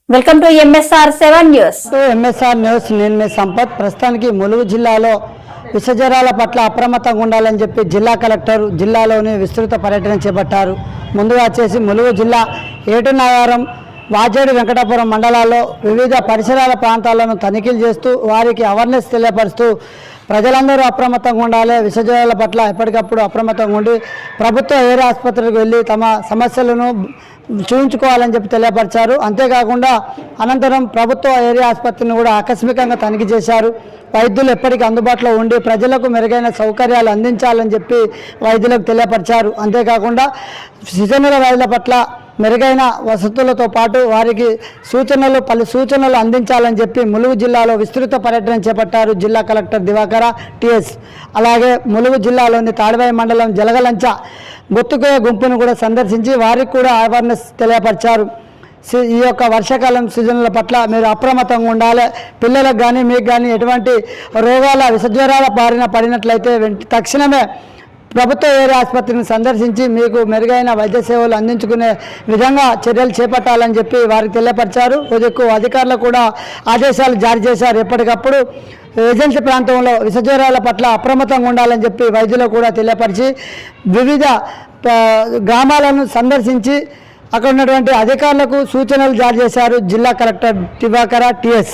Welcome to MSR7 news. MSR news. నేను మీ సంపత్. ప్రస్తుతానికి ములుగు జిల్లాలో విషజ్వరాల పట్ల అప్రమత్తంగా ఉండాలని చెప్పి జిల్లా కలెక్టర్ జిల్లాలోని విస్తృత పర్యటన చేపట్టారు. ముందుగా వచ్చేసి ములుగు జిల్లా ఏటునాగారం, వాజేడు, వెంకటాపురం మండలాల్లో వివిధ పరిసరాల ప్రాంతాలను తనిఖీలు చేస్తూ వారికి అవేర్నెస్ తెలియపరుస్తూ ప్రజలందరూ అప్రమత్తంగా ఉండాలి, విషజ్వరాల పట్ల ఎప్పటికప్పుడు అప్రమత్తంగా ఉండి ప్రభుత్వ ఏరియా ఆసుపత్రికి వెళ్ళి తమ సమస్యలను చూపించుకోవాలని చెప్పి తెలియపరిచారు. అంతేకాకుండా అనంతరం ప్రభుత్వ ఏరియా ఆసుపత్రిని కూడా ఆకస్మికంగా తనిఖీ చేశారు. వైద్యులు ఎప్పటికీ అందుబాటులో ఉండి ప్రజలకు మెరుగైన సౌకర్యాలు అందించాలని చెప్పి వైద్యులకు తెలియపరిచారు. అంతేకాకుండా సీజనల్ వ్యాధుల పట్ల మెరుగైన వసతులతో పాటు వారికి పలు సూచనలు అందించాలని చెప్పి ములుగు జిల్లాలో విస్తృత పర్యటన చేపట్టారు జిల్లా కలెక్టర్ దివాకర TS. అలాగే ములుగు జిల్లాలోని తాడివాయి మండలం జలగలంచ బొత్తుకోయ గుంపును కూడా సందర్శించి వారికి కూడా అవేర్నెస్ తెలియపరిచారు. ఈ యొక్క వర్షాకాలం సీజన్ల పట్ల మీరు అప్రమత్తంగా ఉండాలి. పిల్లలకు కానీ మీకు కానీ ఎటువంటి రోగాల విషజ్వరాల బారిన పడినట్లయితే తక్షణమే ప్రభుత్వ ఏరియా ఆసుపత్రిని సందర్శించి మీకు మెరుగైన వైద్య సేవలు అందించుకునే విధంగా చర్యలు చేపట్టాలని చెప్పి వారికి తెలియపరిచారు. రోజుకు అధికారులు కూడా ఆదేశాలు జారీ చేశారు. ఎప్పటికప్పుడు ఏజెన్సీ ప్రాంతంలో విషజ్వరాల పట్ల అప్రమత్తంగా ఉండాలని చెప్పి వైద్యులు కూడా తెలియపరిచి వివిధ గ్రామాలను సందర్శించి అక్కడ ఉన్నటువంటి అధికారులకు సూచనలు జారీ చేశారు జిల్లా కలెక్టర్ దివాకర TS.